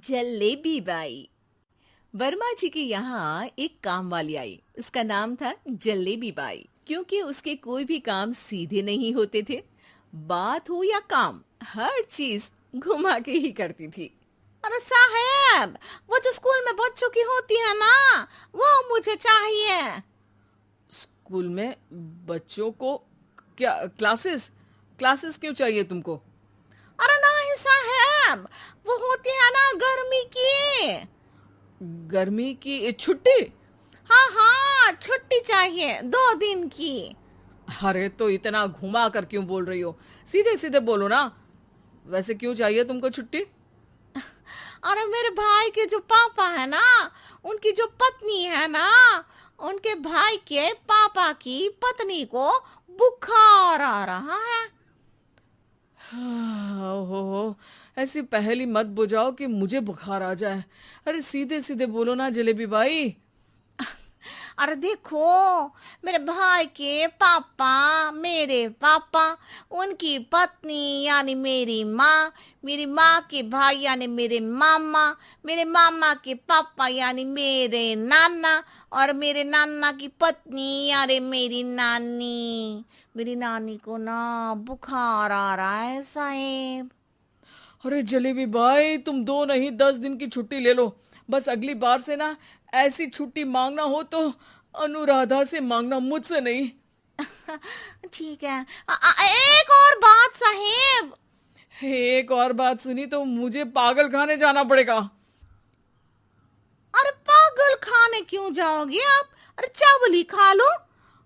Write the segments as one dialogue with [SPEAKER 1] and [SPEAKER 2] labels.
[SPEAKER 1] Jalebi by. Verma जी के यहाँ एक काम वाली आई। उसका नाम था जलेबी बाई, क्योंकि उसके कोई भी काम सीधे नहीं होते थे। बात हो या काम, हर चीज घुमा के ही करती थी।
[SPEAKER 2] अरे साहब, वो जो स्कूल में बच्चों की होती है ना, वो मुझे चाहिए।
[SPEAKER 3] स्कूल में बच्चों को क्या क्लासेस क्लासेस क्यों चाहिए तुमको?
[SPEAKER 2] अरे नहीं साहब, वो होती है ना गर्मी की।
[SPEAKER 3] गर्मी की छुट्टी?
[SPEAKER 2] हाँ हाँ, छुट्टी चाहिए 2 दिन की।
[SPEAKER 3] अरे तो इतना घुमा कर क्यों बोल रही हो? सीधे सीधे बोलो ना। वैसे क्यों चाहिए तुमको छुट्टी?
[SPEAKER 2] अरे मेरे भाई के जो पापा है ना, उनकी जो पत्नी है ना, उनके भाई के पापा की पत्नी को बुखार आ रहा है।
[SPEAKER 3] ओहो, ऐसी पहेली मत बुझाओ कि मुझे बुखार आ जाए। अरे सीधे सीधे बोलो ना जलेबी भाई।
[SPEAKER 2] अरे देखो, मेरे भाई के पापा, मेरे पापा, उनकी पत्नी यानी मेरी माँ के भाई यानी मेरे मामा के पापा यानी मेरे नाना, और मेरे नाना की पत्नी यानी मेरी नानी को ना बुखार आ रहा है साहेब।
[SPEAKER 3] अरे जलेबी भाई, तुम 2 नहीं 10 दिन की छुट्टी ले लो। बस अगली बार से ना ऐसी छुट्टी मांगना हो तो अनुराधा से मांगना, मुझसे नहीं।
[SPEAKER 2] ठीक है। एक और बात साहेब।
[SPEAKER 3] एक और बात सुनी तो मुझे पागल खाने जाना पड़ेगा।
[SPEAKER 2] अरे पागल खाने क्यों जाओगे आप? अरे चावल ही खा लो।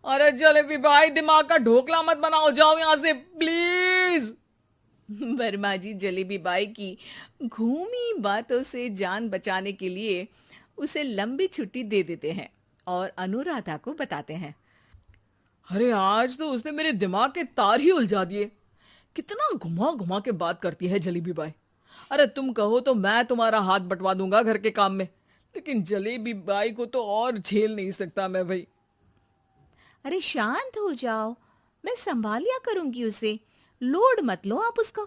[SPEAKER 3] अरे जलेबी भाई, दिमाग का ढोकला मत बनाओ, जाओ यहाँ से प्लीज।
[SPEAKER 1] वर्मा जी जलेबी बाई की घूमी बातों से जान बचाने के लिए उसे लंबी छुट्टी दे देते हैं और अनुराधा को बताते हैं।
[SPEAKER 3] अरे आज तो उसने मेरे दिमाग के तार ही उलझा दिए। कितना घुमा घुमा के बात करती है जलेबी बाई। अरे तुम कहो तो मैं तुम्हारा हाथ बंटवा दूंगा घर के काम में, लेकिन जलेबी बाई को तो और झेल नहीं सकता मैं भाई।
[SPEAKER 1] अरे शांत हो जाओ, मैं संभाल लिया करूंगी उसे। लोड मत लो आप उसका।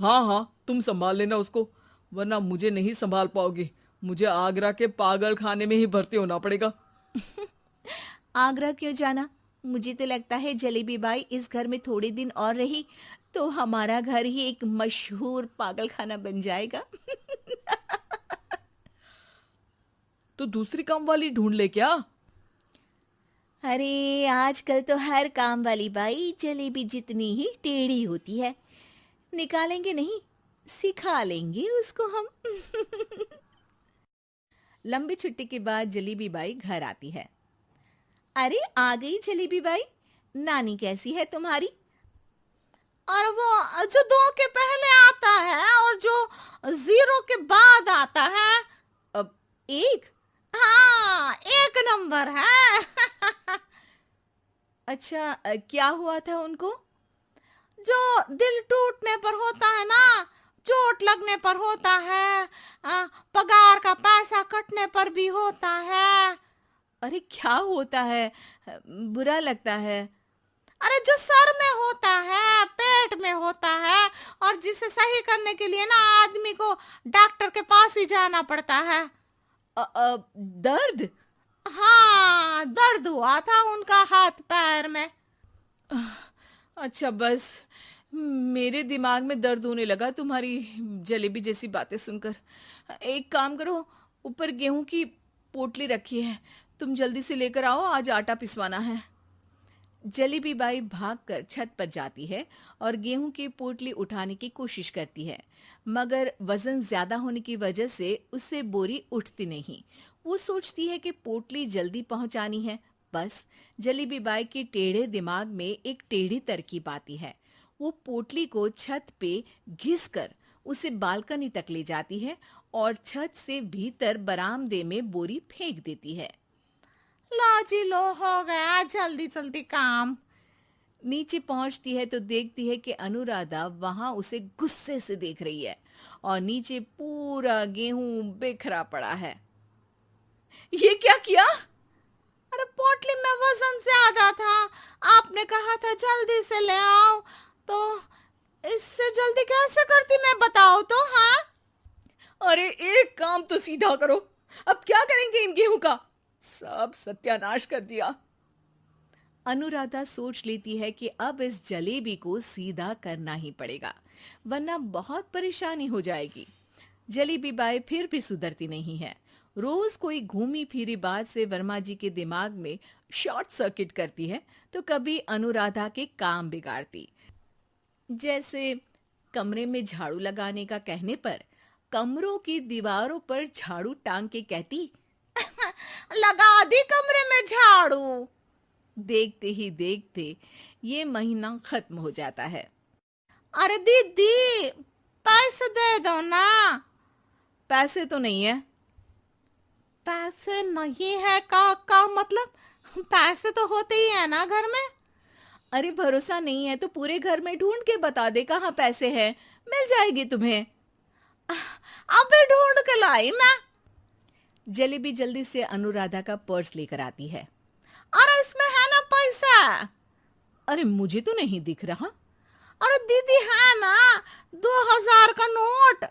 [SPEAKER 3] हाँ हाँ, तुम संभाल लेना उसको, वरना मुझे नहीं संभाल पाओगी। मुझे आगरा के पागल खाने में ही भर्ती होना पड़ेगा।
[SPEAKER 1] आगरा क्यों जाना? मुझे तो लगता है जलेबी बाई इस घर में थोड़े दिन और रही तो हमारा घर ही एक मशहूर पागल खाना बन जाएगा।
[SPEAKER 3] तो दूसरी काम वाली ढूंढ ले क्या?
[SPEAKER 1] अरे आजकल तो हर काम वाली बाई जलेबी जितनी ही टेढ़ी होती है। निकालेंगे नहीं, सिखा लेंगे उसको हम। लंबी छुट्टी के बाद जलेबी बाई घर आती है। अरे आ गई जलेबी बाई, नानी कैसी है तुम्हारी?
[SPEAKER 2] और वो जो 2 के पहले आता है और जो 0 के बाद आता है।
[SPEAKER 1] अब एक।
[SPEAKER 2] हाँ, 1 नंबर है।
[SPEAKER 1] अच्छा, क्या हुआ था उनको?
[SPEAKER 2] जो दिल टूटने पर होता है ना, चोट लगने पर होता है, पगार का पैसा कटने पर भी होता है।
[SPEAKER 1] अरे क्या होता है? बुरा लगता है?
[SPEAKER 2] अरे जो सर में होता है, पेट में होता है, और जिसे सही करने के लिए ना आदमी को डॉक्टर के पास ही जाना पड़ता है।
[SPEAKER 1] दर्द?
[SPEAKER 2] हाँ, दर्द हुआ था उनका हाथ पैर में।
[SPEAKER 1] अच्छा बस, मेरे दिमाग में दर्द होने लगा तुम्हारी जलेबी जैसी बातें सुनकर। एक काम करो, ऊपर गेहूं की पोटली रखी है, तुम जल्दी से लेकर आओ, आज आटा पिसवाना है। जलेबी बाई भागकर छत पर जाती है और गेहूं की पोटली उठाने की कोशिश करती है, मगर वजन ज्यादा होने की वजह से उससे बोरी उठती नहीं। वो सोचती है कि पोटली जल्दी पहुंचानी है। बस जलेबी बाई के टेढ़े दिमाग में एक टेढ़ी तरकीब आती है। वो पोटली को छत पे घिसकर उसे बालकनी तक ले जाती है और छत से भीतर बरामदे में बोरी फेंक देती है।
[SPEAKER 2] लो जी लो, हो गया जल्दी जल्दी काम।
[SPEAKER 1] नीचे पहुंचती है तो देखती है कि अनुराधा वहां उसे गुस्से से देख रही है और नीचे पूरा गेहूं बिखरा पड़ा है। ये क्या किया?
[SPEAKER 2] अरे पोटली में वजन ज्यादा था, आपने कहा था जल्दी से ले आओ, तो इससे जल्दी कैसे करती मैं बताओ तो। हाँ,
[SPEAKER 3] अरे एक काम तो सीधा करो, अब क्या करेंगे इन गेहूं का? सब सत्यानाश कर दिया।
[SPEAKER 1] अनुराधा सोच लेती है कि अब इस जलेबी को सीधा करना ही पड़ेगा, वरना बहुत परेशानी हो जाएगी। जलेबी बाई फिर भी सुधरती नहीं है। रोज कोई घूमी फिरी बात से वर्मा जी के दिमाग में शॉर्ट सर्किट करती है, तो कभी अनुराधा के काम बिगाड़ती। जैसे कमरे में झाड़ू लगाने का कहने पर कमरों की दीवारों पर झाड़ू टांग के कहती,
[SPEAKER 2] लगा दी कमरे में झाड़ू।
[SPEAKER 1] देखते ही देखते ये महीना खत्म हो जाता है।
[SPEAKER 2] अरे दीदी, पैसे दे दो ना।
[SPEAKER 1] पैसे तो नहीं है।
[SPEAKER 2] पैसे नहीं है का मतलब? पैसे तो होते ही है ना घर में।
[SPEAKER 1] अरे भरोसा नहीं है तो पूरे घर में ढूंढ के बता दे कहाँ पैसे हैं, मिल जाएगी तुम्हें।
[SPEAKER 2] अबे ढूंढ के लाई मैं।
[SPEAKER 1] जलेबी जल्दी से अनुराधा का पर्स लेकर आती है।
[SPEAKER 2] अरे इसमें है ना पैसा?
[SPEAKER 1] अरे मुझे तो नहीं दिख रहा।
[SPEAKER 2] अरे दीदी है ना, 2000 का नोट।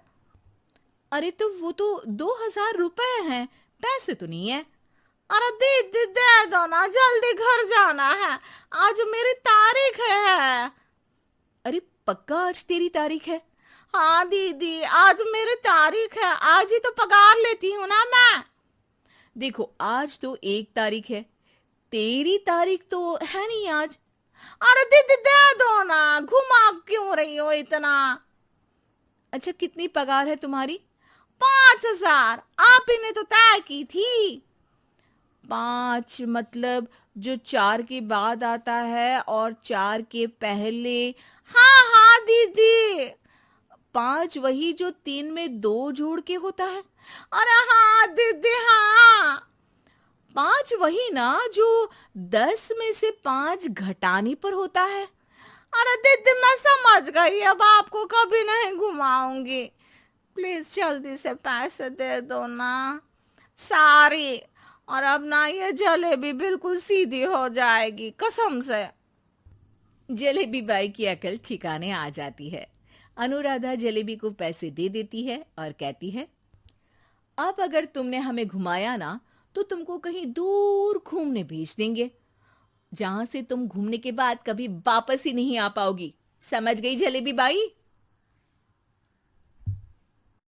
[SPEAKER 1] अरे तो वो तो 2000 रुपए हैं, पैसे तो नहीं है।
[SPEAKER 2] अरे दीदी दे दो ना, जल्दी घर जाना है, आज मेरी तारीख है।
[SPEAKER 1] अरे पक्का आज तेरी तारीख है?
[SPEAKER 2] हाँ दीदी, आज मेरी तारीख है, आज ही तो पगार लेती हूँ ना मैं।
[SPEAKER 1] देखो आज तो 1 तारीख है, तेरी तारीख तो है नहीं आज।
[SPEAKER 2] अरे दीदी दे दो ना, घुमा क्यों रही हो इतना?
[SPEAKER 1] अच्छा कितनी पगार है तुम्हारी?
[SPEAKER 2] 5000, आप ही ने तो तय की थी।
[SPEAKER 1] 5 मतलब जो 4 के बाद आता है और 4 के पहले।
[SPEAKER 2] हाँ हाँ दीदी।
[SPEAKER 1] 5 वही जो 3 में 2 जोड़ के होता है।
[SPEAKER 2] अरे हाँ दीदी हाँ।
[SPEAKER 1] 5 वही ना जो 10 में से 5 घटाने पर होता है।
[SPEAKER 2] अरे दीदी मैं समझ गई, अब आपको कभी नहीं घुमाऊंगी। प्लीज जल्दी से पैसे दे दो ना, सारी। और अब ना ये जलेबी बिल्कुल सीधी हो जाएगी कसम से।
[SPEAKER 1] जलेबी बाई की अकल ठिकाने आ जाती है। अनुराधा जलेबी को पैसे दे देती है और कहती है, अब अगर तुमने हमें घुमाया ना तो तुमको कहीं दूर घूमने भेज देंगे, जहां से तुम घूमने के बाद कभी वापस ही नहीं आ पाओगी। समझ गई जलेबी बाई?